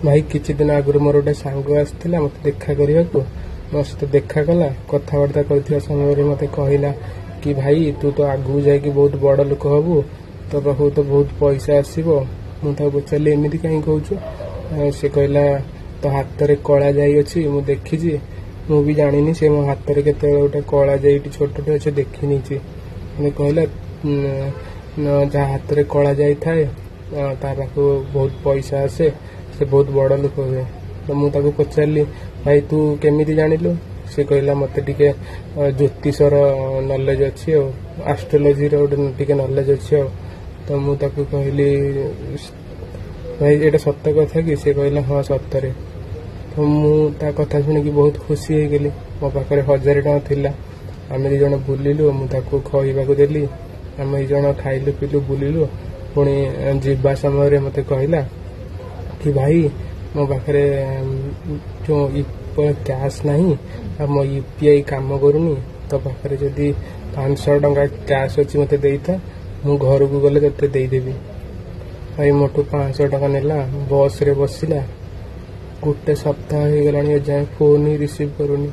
भाई किछि दिन आगुरी मोर गोटे सांग आसला मत देखा करने को मो सहित देखा कला कथबार्ता कर समय मत कहला कि भाई तू तो आगू जा बहुत बड़ लोक हबू तो पाखु तो बहुत पैसा आसो मुझे पचारि एमती कहीं कहूँ से कहला तो हाथ में कला जाई अच्छी मु देखी मु भी जानी से मो हाथ में केत गोटे कला जाई छोटे अच्छे देखी नहीं कहला जहाँ हाथ में कला जाई थाए ता पाखु बहुत पैसा आसे से बहुत बड़ लोक हुए तो मुझे पचारि भाई तू केमी जानिलु से कहला मत टिके ज्योतिषर नॉलेज अच्छी एस्ट्रोलॉजी टे नॉलेज अच्छी तो मुझे कहली भाई ये सत कथा कि से कहला हाँ सतरे तो मुझे कथा शुणिकी बहुत खुशी हो गली मो पाखे 1000 टଙ୍କା थिला आम दी जन बुलिलु मुझे खाइबा देली आम दी जन खाइलु पिलु बुलिलु पुणी जीवा समय मत कहला कि भाई मो पाखे जो कैश नहीं मो यूपीआई काम करूनी तो पाखे जदि 500 टଙ୍କା कैश अच्छी मत देता मु घर को गले ते देदेवी भाई मोटू 500 टଙ୍କା नेला बस रे बसिला गोटे सप्ताह हो गलानी जाए फोन ही रिसीव करूनी